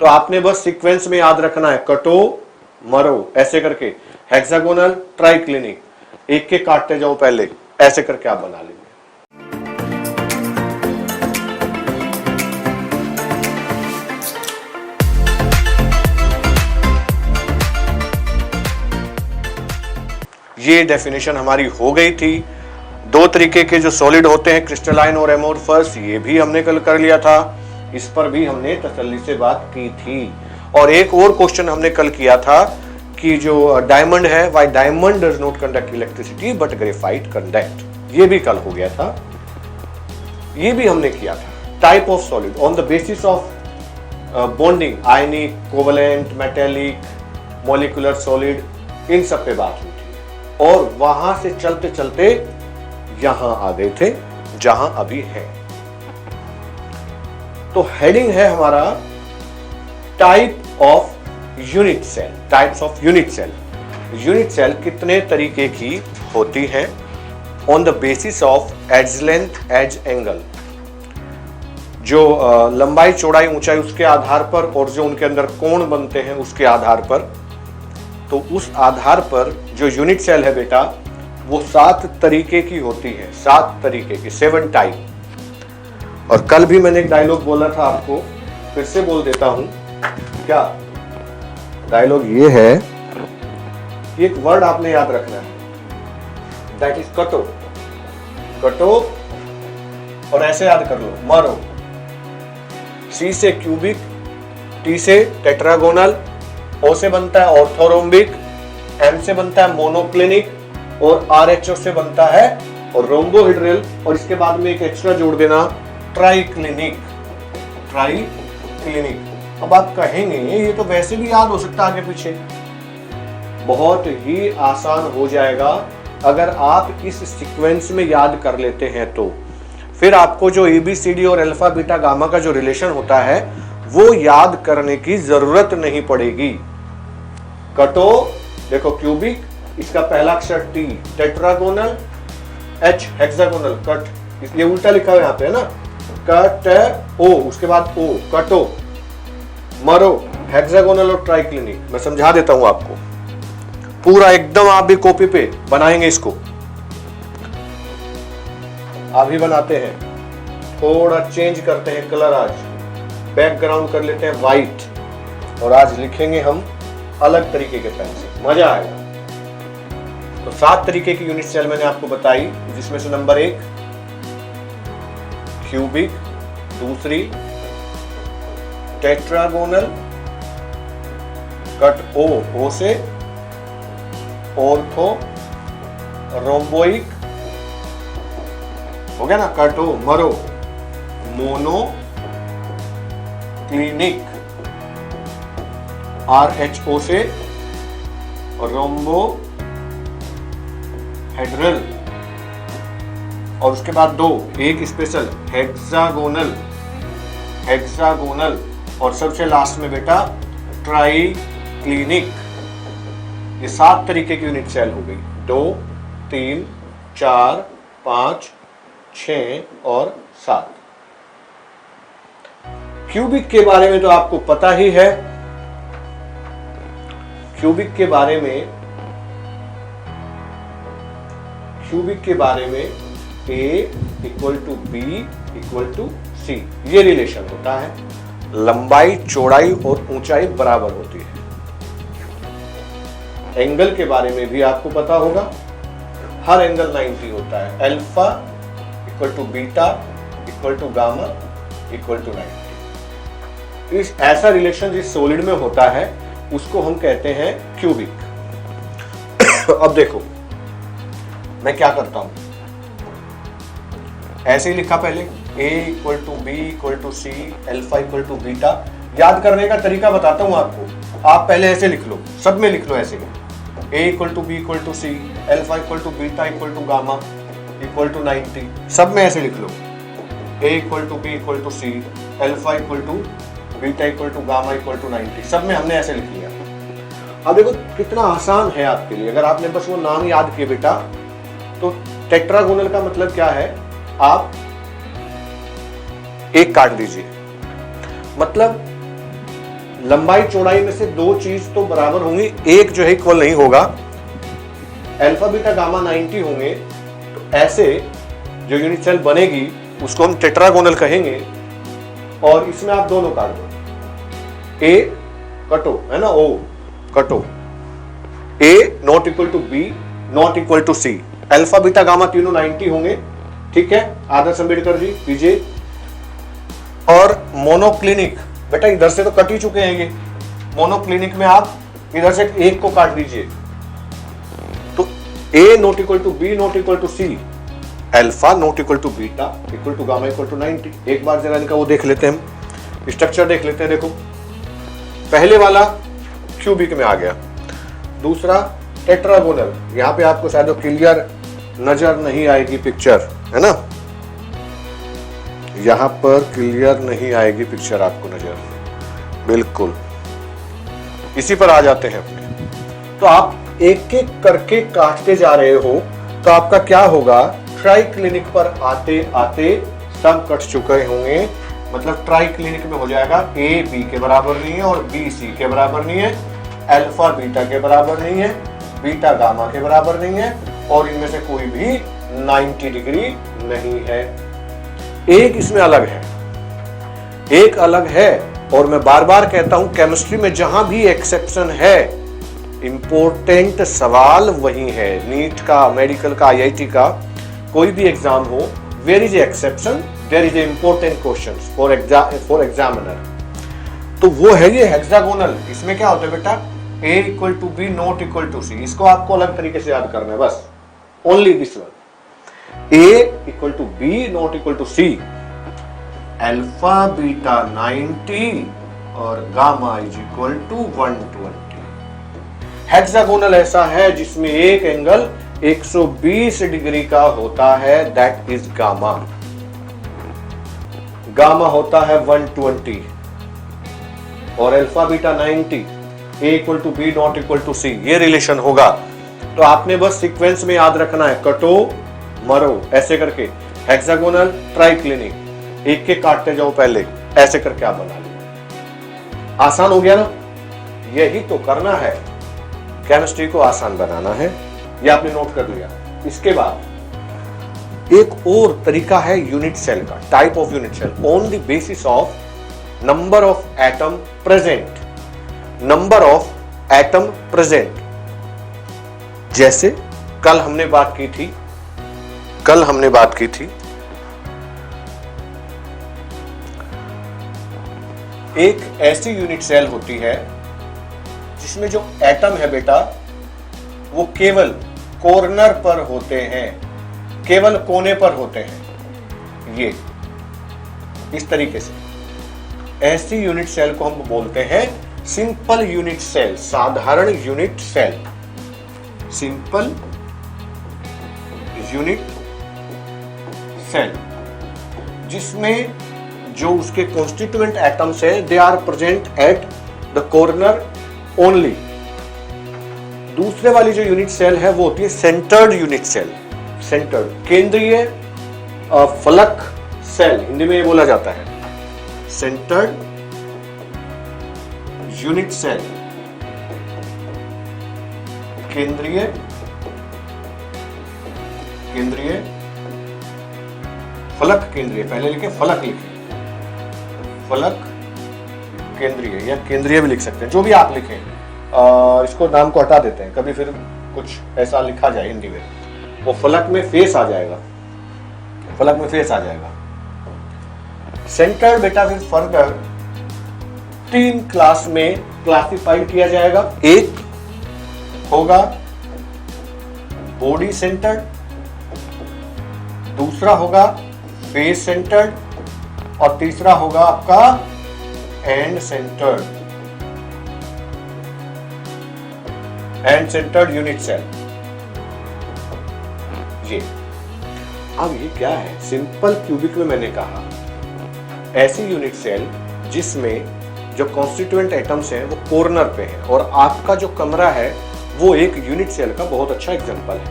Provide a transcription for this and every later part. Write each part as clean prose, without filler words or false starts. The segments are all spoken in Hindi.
तो आपने बस सीक्वेंस में याद रखना है, कटो मरो ऐसे करके, हेक्सागोनल ट्राइक्लिनिक, एक के काटते जाओ पहले, ऐसे करके आप बना लेंगे। ये डेफिनेशन हमारी हो गई थी। दो तरीके के जो सॉलिड होते हैं, क्रिस्टलाइन और एमोर्फस, ये भी हमने कल कर लिया था, इस पर भी हमने तसल्ली से बात की थी। और एक और क्वेश्चन हमने कल किया था कि जो डायमंड है, why diamond does not conduct electricity but graphite conduct, ये भी कल हो गया था, ये भी हमने किया था। Type of solid on the basis of bonding, ionic, covalent, metallic, molecular solid, इन सब पे बात हुई थी। और वहां से चलते चलते यहां आ गए थे जहां अभी है। तो हेडिंग है हमारा type of unit cell, types of unit cell. Unit cell कितने तरीके की होती है on the basis of edge length edge angle, जो लंबाई चौड़ाई ऊंचाई उसके आधार पर, और जो उनके अंदर कोण बनते हैं उसके आधार पर। तो उस आधार पर जो यूनिट सेल है बेटा, वो 7 तरीके की होती है, 7 तरीके की, 7 टाइप। और कल भी मैंने एक डायलॉग बोला था आपको, फिर से बोल देता हूं। क्या डायलॉग ये है, एक वर्ड आपने याद रखना है, दैट इज कटो। कटो और ऐसे याद कर लो, मरो। सी से क्यूबिक, टी से टेट्रागोनल, ओ से बनता है ऑर्थोरोम्बिक, एम से बनता है मोनोक्लिनिक, और आरएचओ से बनता है और रोम्बोहेड्रल, और इसके बाद में एक एक्स्ट्रा जोड़ देना, ट्राइक्लिनिक। ट्राइक्लिनिक। अब आप कहेंगे ये तो वैसे भी याद हो सकता है आगे पीछे, बहुत ही आसान हो जाएगा अगर आप इस सीक्वेंस में याद कर लेते हैं। तो फिर आपको जो एबीसीडी और अल्फा बीटा गामा का जो रिलेशन होता है वो याद करने की जरूरत नहीं पड़ेगी। कटो, देखो क्यूबिक, इसका पहला अक्षर T, tetragonal, H hexagonal, cut, ये उल्टा लिखा है यहाँ पे है ना, कट ओ, उसके बाद ओ, कटो, मरो, हेक्सागोनल और ट्राइक्लिनिक। मैं समझा देता हूं आपको पूरा, एकदम आप भी कॉपी पे बनाएंगे इसको, अभी बनाते हैं, थोड़ा चेंज करते हैं कलर, आज बैकग्राउंड कर लेते हैं व्हाइट, और आज लिखेंगे हम अलग तरीके के पेन से, मजा आएगा। तो 7 तरीके की यूनिट सेल मैंने आपको बताई, जिसमें से नंबर 1 क्यूबिक, दूसरी टेट्रागोनल, कट ओ से, ऑर्थो रोम्बोइक, हो गया ना, कट ओ, मरो, मोनो क्लिनिक, आरएचओ से, रोम्बो हेड्रल, और उसके बाद 2, एक स्पेशल हेक्सागोनल, हेक्सागोनल, और सबसे लास्ट में बेटा ट्राई क्लिनिक। ये 7 तरीके की यूनिट सेल हो गई, 2, 3, 4, 5, 6 और 7। क्यूबिक के बारे में तो आपको पता ही है। क्यूबिक के बारे में A equal to B equal to C, ये रिलेशन होता है। लंबाई चौड़ाई और ऊंचाई बराबर होती है। एंगल के बारे में भी आपको पता होगा, हर एंगल 90 होता है। Alpha equal to beta equal to gamma equal to 90। इस ऐसा रिलेशन जिस सॉलिड में होता है उसको हम कहते हैं क्यूबिक। अब देखो मैं क्या करता हूं, ऐसे ही लिखा पहले, A equal to B equal to C, alpha equal to beta. याद करने का तरीका बताता हूं आपको, आप पहले ऐसे लिख लो, सब में लिख लो ऐसे, A equal to B equal to C, alpha equal to beta equal to gamma equal to 90, सब में ऐसे लिख लो। A equal to B equal to C, alpha equal to beta equal to gamma equal to 90, सब में हमने ऐसे लिख लिया। अब देखो कितना आसान है आपके लिए, अगर आपने बस वो नाम याद किए बेटा। तो टेट्रागोनल का मतलब क्या है, आप एक काट दीजिए, मतलब लंबाई चौड़ाई में से दो चीज तो बराबर होंगी, एक जो है इक्वल नहीं होगा। अल्फा बीटा गामा 90 होंगे तो ऐसे जो यूनिट सेल बनेगी उसको हम टेट्रागोनल कहेंगे। और इसमें आप दोनों काट दो, ए कटो है ना, ओ कटो, A not equal to B not equal to C. Alpha beta gamma तीनों 90 होंगे, ठीक है। आदर्श अम्बेडकर जी कीजिए। और मोनोक्लिनिक बेटा इधर से तो कट ही चुके हैं ये, मोनोक्लिनिक में आप इधर से एक को काट दीजिए। तो A not equal to B not equal to C, alpha not equal to beta equal to gamma equal to 90। एक बार जरा इनका वो देख लेते हैं, हम स्ट्रक्चर देख लेते हैं। देखो पहले वाला क्यूबिक में आ गया, दूसरा टेट्रागोनल। यहां पे आपको शायद क्लियर नजर नहीं आएगी पिक्चर, है ना, यहां पर क्लियर नहीं आएगी पिक्चर आपको नजर, बिल्कुल इसी पर आ जाते हैं अपने। तो आप एक एक करके काटते जा रहे हो तो आपका क्या होगा, ट्राई क्लिनिक पर आते आते सब कट चुके होंगे। मतलब ट्राई क्लिनिक में हो जाएगा ए बी के बराबर नहीं है और बी सी के बराबर नहीं है, अल्फा बीटा के बराबर नहीं है, बीटा गामा के बराबर नहीं है, और इनमें से कोई भी 90 डिग्री नहीं है। एक इसमें अलग है, एक अलग है। और मैं बार बार कहता हूं केमिस्ट्री में जहां भी एक्सेप्शन है, इंपॉर्टेंट सवाल वही है। नीट का, मेडिकल का, आईआईटी का कोई भी एग्जाम हो, where is exception there is important questions for examiner. तो वो है ये हेक्सागोनल। इसमें क्या होता है बेटा, A equal to B not equal to C. इसको आपको अलग तरीके से याद करना है बस, only this one. A equal to B not equal to C, alpha beta 90 और gamma is equal to 120। Hexagonal ऐसा है जिसमें एक एंगल 120 डिग्री का होता है, दैट इज गामा। गामा होता है 120 और alpha beta 90, A equal to B not equal to C, ये रिलेशन होगा। तो आपने बस सीक्वेंस में याद रखना है, कटो मरो ऐसे करके, हेक्सागोनल ट्राइक्लिनिक, एक के काटते जाओ पहले, ऐसे करके आप बना लो। आसान हो गया ना, यही तो करना है, केमिस्ट्री को आसान बनाना है। ये आपने नोट कर लिया। इसके बाद एक और तरीका है यूनिट सेल का, type of unit cell, on the basis of number of atom present. Number of atom present, जैसे कल हमने बात की थी, एक ऐसी यूनिट सेल होती है जिसमें जो एटम है बेटा वो केवल कॉर्नर पर होते हैं, केवल कोने पर होते हैं। ये इस तरीके से ऐसी यूनिट सेल को हम बोलते हैं सिंपल यूनिट सेल, साधारण unit cell, simple unit cell, जिसमें जो उसके कॉन्स्टिट्यूएंट एटम्स है they are present at the corner only. दूसरे वाली जो यूनिट सेल है वो होती है सेंटर्ड यूनिट सेल, सेंटर्ड, केंद्रीय फलक सेल, हिंदी में ये बोला जाता है सेंटर्ड यूनिट सेल, केंद्रीय फलक, केंद्रीय पहले लिखे, फलक लिखे, फलक केंद्रीय या केंद्रीय भी लिख सकते हैं, जो भी आप लिखें। इसको नाम को हटा देते हैं, कभी फिर कुछ ऐसा लिखा जाए हिंदी में, वो फलक में फेस आ जाएगा, फलक में फेस आ जाएगा। सेंटर बेटा फिर फर्दर 3 क्लास में क्लासिफाइड किया जाएगा। एक होगा बॉडी सेंटर्ड, दूसरा होगा फेस सेंटर्ड और तीसरा होगा आपका end centred, end centred unit cell. ये अब ये क्या है, सिंपल क्यूबिक में मैंने कहा ऐसी यूनिट सेल जिसमें जो कॉन्स्टिट्यूएंट एटम्स हैं वो कॉर्नर पे हैं, और आपका जो कमरा है वो एक यूनिट सेल का बहुत अच्छा एग्जांपल है।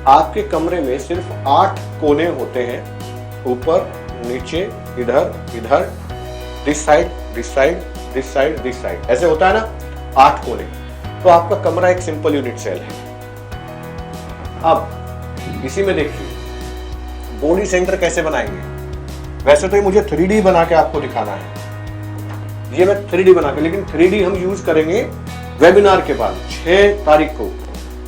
आपके कमरे में सिर्फ 8 कोने होते हैं, ऊपर नीचे इधर इधर, दिस साइड दिस साइड, ऐसे होता है ना 8 कोने। तो आपका कमरा एक सिंपल यूनिट सेल है। अब इसी में देखिए बॉडी सेंटर कैसे बनाएंगे। वैसे तो ये मुझे 3D बना के आपको दिखाना है, ये मैं 3D बना के, लेकिन 3D हम यूज करेंगे वेबिनार के बाद 6 तारीख को,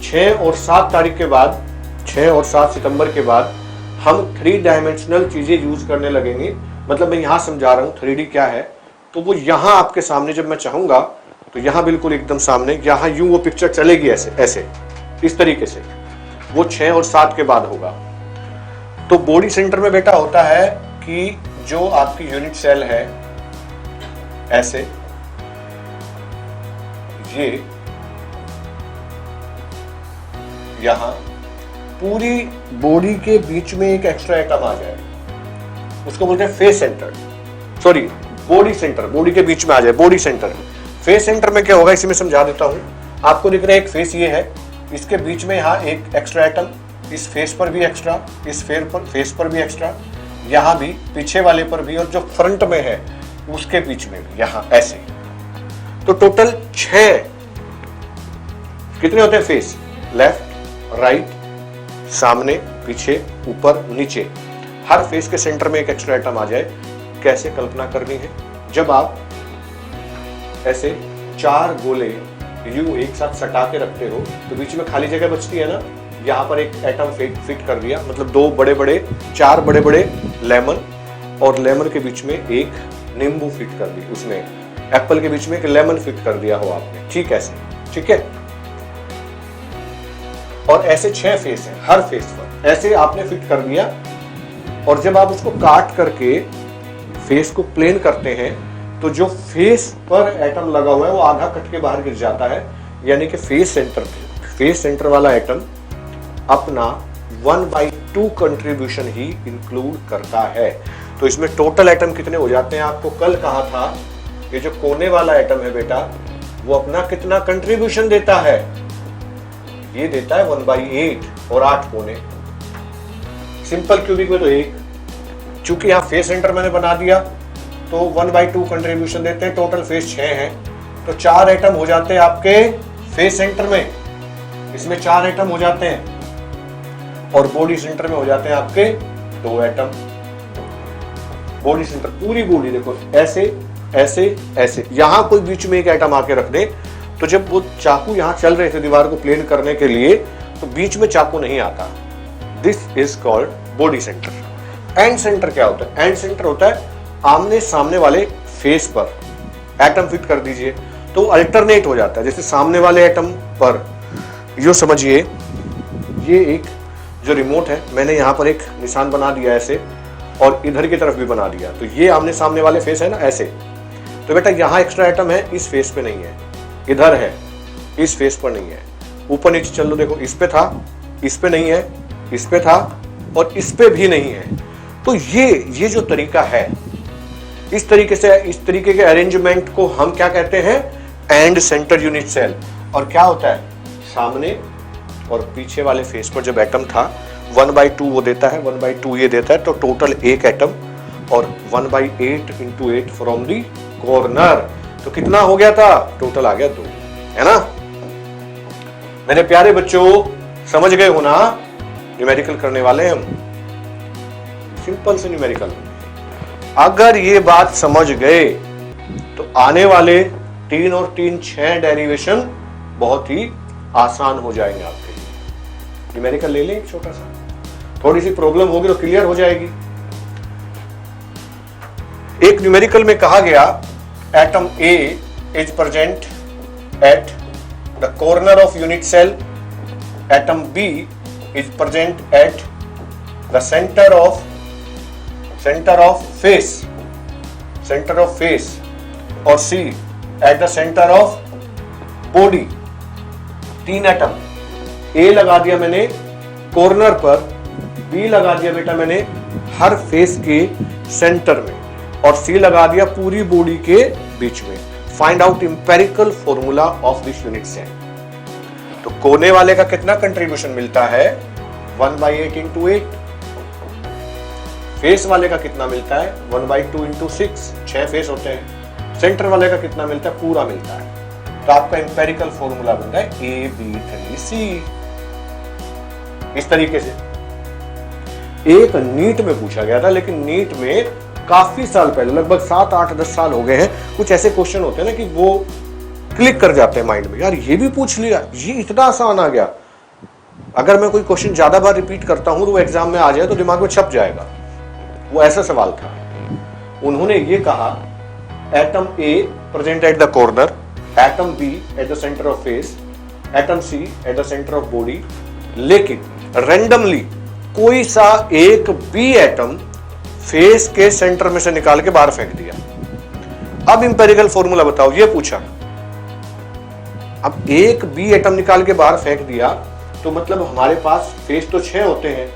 6 और 7 तारीख के बाद, 6 और 7 सितंबर के बाद हम 3 डायमेंशनल चीजें यूज करने लगेंगे। मतलब मैं यहां समझा रहा हूं 3D क्या है, तो वो यहां आपके सामने जब मैं चाहूंगा तो यहां बिल्कुल एकदम सामने, यहां यूं वो पिक्चर चलेगी ऐसे ऐसे इस तरीके से। वो 6 और 7 के बाद होगा। तो बॉडी सेंटर में बेटा होता है कि जो आपकी यूनिट सेल है ऐसे, ये यहां पूरी बॉडी के बीच में एक एक्स्ट्रा एटम आ जाए, उसको बोलते हैं face centre, sorry body centre, body के बीच में आ जाए बॉडी सेंटर। फेस सेंटर में क्या होगा इसी में समझा देता हूं। आपको दिख रहा है एक फेस ये है, इसके बीच में यहां एक एक्स्ट्रा एटम, इस फेस पर भी एक्स्ट्रा, इस फेस पर भी एक्स्ट्रा, यहां भी, पीछे वाले पर भी, और जो फ्रंट में है उसके बीच में भी, यहां ऐसे। तो टोटल 6 कितने होते हैं फेस? लेफ्ट, राइट, सामने, पीछे, ऊपर, नीचे। हर फेस के सेंटर में एक एक्स्ट्रा एटम आ जाए। कैसे कल्पना करनी है? जब आप ऐसे 4 गोले यूं एक साथ सटा के रखते हो तो बीच में खाली जगह बचती है ना, यहां पर एक एटम फिट कर दिया, मतलब 4 बड़े बड़े लेमन, और लेमन के बीच में एक नींबू फिट कर दी, उसमें एप्पल के बीच में एक लेमन फिट कर दिया हो आपने, ठीक ऐसे, ठीक है। और ऐसे 6 फेस हैं, हर फेस पर ऐसे आपने फिट कर दिया। और जब आप उसको काट करके फेस को प्लेन करते हैं तो जो फेस पर एटम लगा हुआ है वो आधा कट के बाहर गिर जाता है, यानी कि फेस सेंटर वाला एटम अपना 1/2 कंट्रीब्यूशन ही इंक्लूड करता है। तो इसमें टोटल एटम कितने हो जाते हैं? आपको कल कहा था ये जो कोने वाला एटम है बेटा, वो अपना कितना कंट्रीब्यूशन देता है? ये देता है 1/8 और 8 कोने। सिंपल क्यूबिक में तो 1, चूंकि यहां फेस सेंटर मैंने बना दिया तो 1/2 कंट्रीब्यूशन देते हैं। टोटल फेस 6 हैं, तो 4 एटम हो जाते हैं आपके फेस सेंटर में, इसमें 4 एटम हो जाते हैं, और बॉडी सेंटर में हो जाते हैं आपके 2 एटम। बॉडी सेंटर पूरी बॉडी देखो ऐसे ऐसे ऐसे, यहां कोई बीच में एक एटम आके रख दे तो जब वो चाकू यहां चल रहे थे दीवार को प्लेन करने के लिए तो बीच में चाकू नहीं आता। This is called body centre. And centre क्या होता है? एंड सेंटर होता है आमने सामने वाले फेस पर एटम फिट कर दीजिए तो अल्टरनेट हो जाता है। जैसे सामने वाले एटम पर यो समझिए, ये एक जो रिमोट है मैंने यहाँ पर एक निशान बना दिया ऐसे, और इधर की तरफ भी बना दिया, तो ये आमने सामने वाले फेस है ना ऐसे। तो बेटा यहाँ एक्स्ट्रा एटम है, इस फेस पे नहीं है, इधर है, इस फेस पर नहीं है। ऊपर नीचे चल लो, देखो इस पे था, इस पे नहीं है, इस पे था, और इस पे भी नहीं है। तो ये जो तरीका है, इस तरीके के अरेंजमेंट को हम क्या कहते हैं? End centre unit cell. और क्या होता है? सामने और पीछे वाले फेस पर जब एटम था 1/2 वो देता है, 1/2 ये देता है, तो टोटल 1 एटम, और 1/8 × 8 फ्रॉम दी कॉर्नर। तो कितना हो गया था? टोटल आ गया 2, है ना मेरे प्यारे बच्चों? समझ गए हो ना? न्यूमेरिकल करने वाले हम, सिंपल से न्यूमेरिकल। अगर ये बात समझ गए तो आने वाले 3 और 3 6 डेरिवेशन बहुत ही आसान हो जाएंगे आपके लिए। न्यूमेरिकल ले लें एक छोटा सा, थोड़ी सी प्रॉब्लम होगी तो क्लियर हो जाएगी। एक न्यूमेरिकल में कहा गया atom A is present at the corner of unit cell, atom B is present at the centre of face, और C at the centre of body. 3 atom, A लगा दिया मैंने कॉर्नर पर, B लगा दिया बेटा मैंने हर फेस के सेंटर में, और C लगा दिया पूरी बॉडी के बीच में। Find out empirical formula of this unit cell. तो कोने वाले का कितना कंट्रीब्यूशन मिलता है? 1/8 × 8। फेस वाले का कितना मिलता है? 1/2 × 6, 6 फेस होते हैं, सेंटर वाले का कितना मिलता है? पूरा मिलता है। तो आपका इंपेरिकल फॉर्मूला बनता है AB3C। इस तरीके से एक नीट में पूछा गया था, लेकिन नीट में काफी साल पहले, लगभग 7, 8, 10 साल हो गए हैं, कुछ ऐसे क्वेश्चन होते हैं ना कि वो क्लिक कर जाते हैं माइंड में, यार ये भी पूछ लिया, ये इतना आसान आ गया। अगर मैं कोई क्वेश्चन ज्यादा बार रिपीट करता हूं तो वो एग्जाम में आ जाए तो दिमाग में छप जाएगा। वो ऐसा सवाल था। उन्होंने ये कहा atom A present at the corner, atom B at the centre of face, atom C at the centre of body, लेकिन रैंडमली कोई सा एक बी एटम फेस के सेंटर में से निकाल के बाहर फेंक दिया। अब इंपेरिकल फॉर्मूला बताओ, ये पूछा। अब एक बी एटम निकाल के बाहर फेंक दिया तो मतलब हमारे पास फेस तो 6 होते हैं,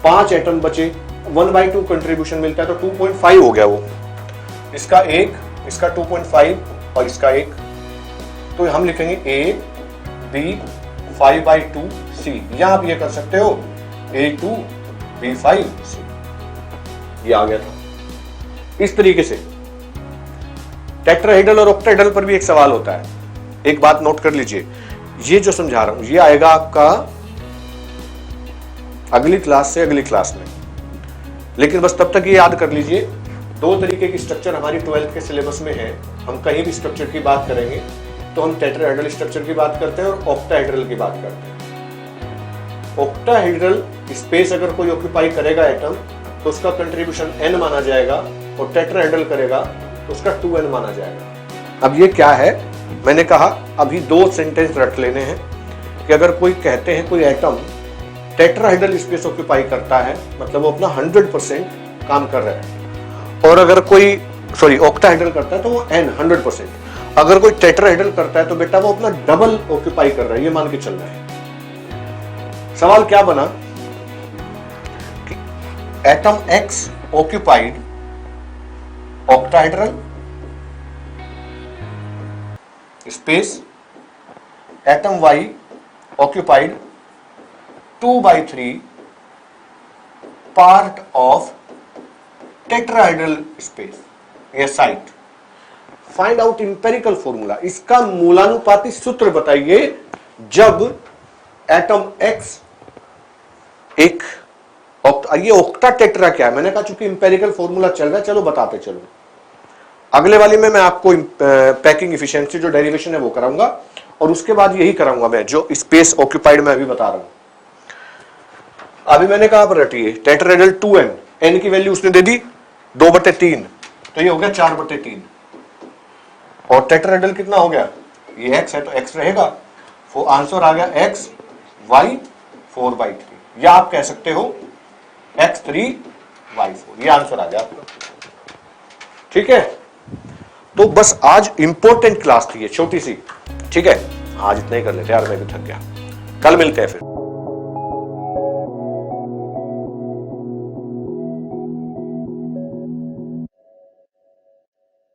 5 एटम बचे, 1/2 कंट्रीब्यूशन मिलता है, तो 2.5 हो गया वो। इसका 1, इसका 2.5 और इसका 1, तो हम लिखेंगे A B 5/2 C। यहां आप ये कर सकते हो A2 B5 C। ये आ गया था। इस तरीके से टेट्राहेड्रल और ऑक्टाहेड्रल पर भी एक सवाल होता है। एक बात नोट कर लीजिए, ये जो समझा रहा हूं ये आएगा आपका अगली क्लास से अगली क्लास में, लेकिन बस तब तक ये याद कर लीजिए 2 तरीके की स्ट्रक्चर हमारी 12th के सिलेबस में है। हम कहीं भी स्ट्रक्चर की बात करेंगे तो हम टेट्राहेड्रल स्ट्रक्चर की बात करते हैं और ऑक्टाहेड्रल की बात करते हैं। ऑक्टाहेड्रल स्पेस अगर कोई ऑक्यूपाई करेगा एटम तो उसका कंट्रीब्यूशन n माना जाएगा, और टेट्राहेड्रल करेगा तो उसका 2n माना जाएगा। अब ये क्या है, मैंने कहा अभी 2 सेंटेंस रट लेने हैं कि अगर कोई कहते हैं कोई एटम टेट्राहेड्रल स्पेस ऑक्यूपाई करता है, मतलब वो अपना 100% काम कर रहा है, और अगर कोई ऑक्टाहेड्रल करता है तो वो n 100%। अगर कोई टेट्राहेड्रल करता है तो बेटा वो अपना डबल ऑक्यूपाई कर रहा है, ये मान के चल रहा है। सवाल क्या बना कि atom X occupied octahedral space, atom Y occupied 2/3 part of tetrahedral space या site. Find out empirical formula, इसका मूलानुपाती सूत्र बताइए जब एटम X एक ये ऑक्टा टेट्रा क्या है, मैंने कहा चूंकि इंपेरिकल फॉर्मूला चल रहा है चलो बताते चलो। अगले वाली में मैं आपको पैकिंग इफिशिएंसी जो डेरिवेशन है वो कराऊंगा, और उसके बाद यही कराऊंगा मैं जो स्पेस ऑक्यूपाइड में अभी बता रहा हूं। अभी मैंने कहा पर रटिए टेट्राहेड्रल 2n, n की वैल्यू उसने दे दी 2/3, तो ये हो गया 4/3। और टेट्राहेड्रल कितना हो गया, ये x है तो x रहेगा, वो आंसर आ गया x y 4/3, या आप कह सकते हो x3 y4, ये आंसर आ गया आपका। ठीक है, तो बस आज इंपॉर्टेंट क्लास थी ये छोटी सी, ठीक है, आज इतना ही कर लेते हैं यार, मैं भी थक गया। कल मिलते हैं फिर।